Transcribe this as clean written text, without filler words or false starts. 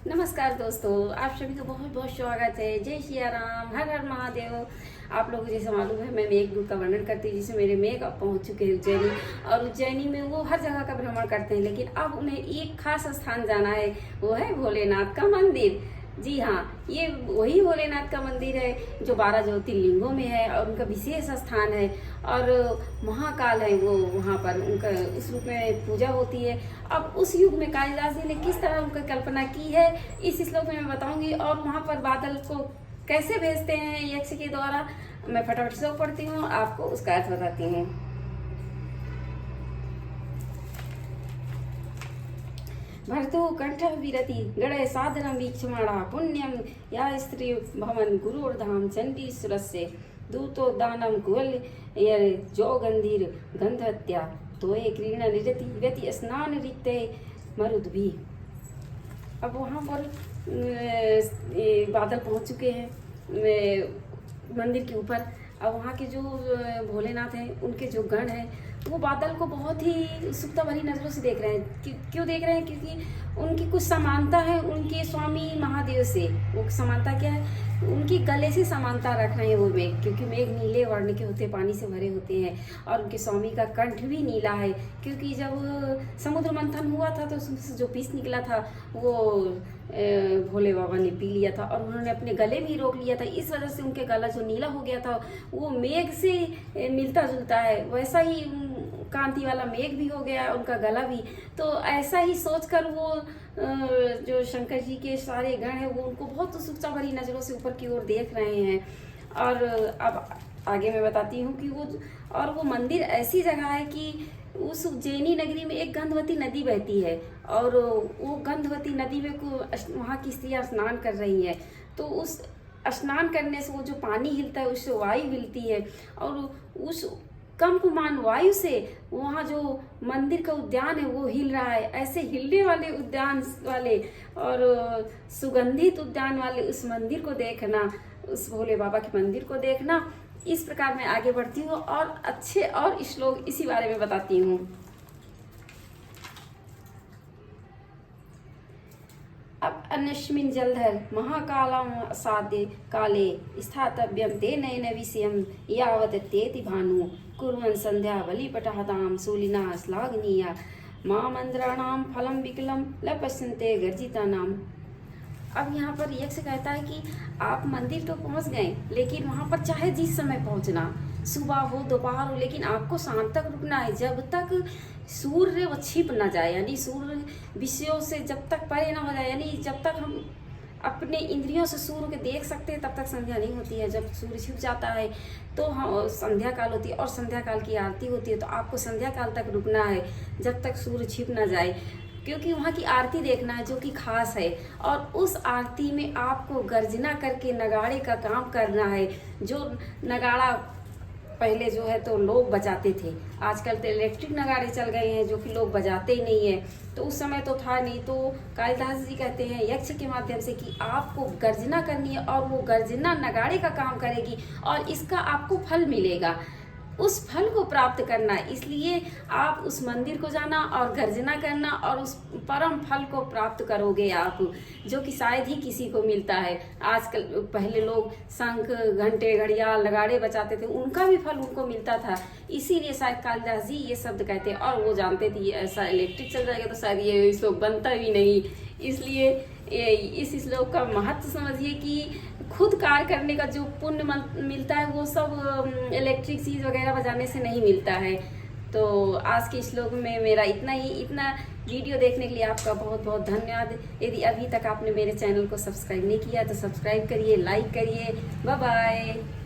नमस्कार दोस्तों, आप सभी का बहुत बहुत स्वागत है। जय सिया राम, हर हर महादेव। आप लोगों को जैसे मालूम है, मैं मेघदूत का वर्णन करती हूँ, जिसमें मेरे मेघ अब पहुँच चुके हैं उज्जैनी। और उज्जैनी में वो हर जगह का भ्रमण करते हैं, लेकिन अब उन्हें एक खास स्थान जाना है, वो है भोलेनाथ का मंदिर। जी हाँ, ये वही भोलेनाथ का मंदिर है जो 12 ज्योतिर्लिंगों में है और उनका विशेष स्थान है। और महाकाल है वो, वहाँ पर उनका उस रूप में पूजा होती है। अब उस युग में कालिदास जी ने किस तरह उनकी कल्पना की है, इस श्लोक में मैं बताऊंगी। और वहाँ पर बादल को कैसे भेजते हैं यक्ष के द्वारा, मैं फटाफट श्लोक पढ़ती हूँ, आपको उसका अर्थ बताती हूँ। भर्तु कंठ विरति गणय साधनम वीक्षमाणा पुण्यम या स्त्री भवन गुरुर्धाम चंडी सुरस्य दूतो दानम कुल जो गंधीर गंधत्या तोये क्रीण निरति व्यति स्नान रिक्ते मरुद्भी। अब वहाँ पर बादल पहुँच चुके हैं मंदिर के ऊपर। अब वहाँ के जो भोलेनाथ हैं, उनके जो गण हैं, वो बादल को बहुत ही उत्सुकता भरी नजरों से देख रहे हैं। क्यों देख रहे हैं? क्योंकि उनकी कुछ समानता है उनके स्वामी महादेव से। वो समानता क्या है? उनकी गले से समानता रख रहे हैं वो मेघ, क्योंकि मेघ नीले वर्ण के होते, पानी से भरे होते हैं। और उनके स्वामी का कंठ भी नीला है, क्योंकि जब समुद्र मंथन हुआ था तो उसमें जो पीस निकला था वो भोले बाबा ने पी लिया था, और उन्होंने अपने गले भी रोक लिया था। इस वजह से उनके गला जो नीला हो गया था वो मेघ से मिलता जुलता है। वैसा ही कांति वाला मेघ भी हो गया उनका गला भी। तो ऐसा ही सोचकर वो जो शंकर जी के सारे गण हैं, वो उनको बहुत उत्सुकता भरी नजरों से ऊपर की ओर देख रहे हैं। और अब आगे मैं बताती हूँ कि वो मंदिर ऐसी जगह है कि उस उज्जैनी नगरी में एक गंधवती नदी बहती है, और वो गंधवती नदी में वहाँ की स्त्रियाँ स्नान कर रही हैं। तो उस स्नान करने से वो जो पानी हिलता है, उससे वायु हिलती है, और उस कंपमान वायु से वहाँ जो मंदिर का उद्यान है वो हिल रहा है। ऐसे हिलने वाले उद्यान वाले और सुगंधित उद्यान वाले उस मंदिर को देखना, उस भोले बाबा के मंदिर को देखना। इस प्रकार मैं आगे बढ़ती हूँ और अच्छे और श्लोक इसी बारे में बताती हूँ। अब अन्यस्मिन् जलधर महाकालम साध्य काले स्थातव्यम ते नयन विषयम यावत तेति भानु कुर्वन् संध्या बलिपटाताम शूलिना श्लाघनीया मामंद्राणाम फलम विकलम लपस्यन्ते गर्जितानाम। अब यहाँ पर यक्ष कहता है कि आप मंदिर तो पहुँच गए, लेकिन वहाँ पर चाहे जिस समय पहुँचना, सुबह हो दोपहर हो, लेकिन आपको शाम तक रुकना है, जब तक सूर्य वो छिप ना जाए, यानी सूर्य विषयों से जब तक परे ना हो जाए, यानी जब तक हम अपने इंद्रियों से सूर्य को देख सकते हैं तब तक संध्या नहीं होती है। जब सूर्य छिप जाता है तो हम संध्या काल होती है, और संध्या काल की आरती होती है। तो आपको संध्या काल तक रुकना है जब तक सूर्य छिप ना जाए, क्योंकि वहाँ की आरती देखना है जो कि खास है। और उस आरती में आपको गर्जना करके नगाड़े का काम करना है। जो नगाड़ा पहले जो है तो लोग बजाते थे, आजकल तो इलेक्ट्रिक नगाड़े चल गए हैं जो कि लोग बजाते ही नहीं है। तो उस समय तो था नहीं। तो कालिदास जी कहते हैं यक्ष के माध्यम से कि आपको गर्जना करनी है, और वो गर्जना नगाड़े का काम करेगी, और इसका आपको फल मिलेगा। उस फल को प्राप्त करना, इसलिए आप उस मंदिर को जाना और गर्जना करना, और उस परम फल को प्राप्त करोगे आप, जो कि शायद ही किसी को मिलता है। आजकल पहले लोग शंख घंटे घड़ियाल नगाड़े बजाते थे, उनका भी फल उनको मिलता था। इसीलिए शायद कालिदास जी ये शब्द कहते हैं, और वो जानते थे ऐसा इलेक्ट्रिक चल जाएगा तो शायद ये श्लोक बनता भी नहीं। इसलिए इस श्लोक का महत्व समझिए कि खुद कार्य करने का जो पुण्य मिलता है वो सब इलेक्ट्रिक चीज़ वगैरह बजाने से नहीं मिलता है। तो आज के श्लोक में मेरा इतना वीडियो देखने के लिए आपका बहुत बहुत धन्यवाद। यदि अभी तक आपने मेरे चैनल को सब्सक्राइब नहीं किया तो सब्सक्राइब करिए, लाइक करिए। Bye bye.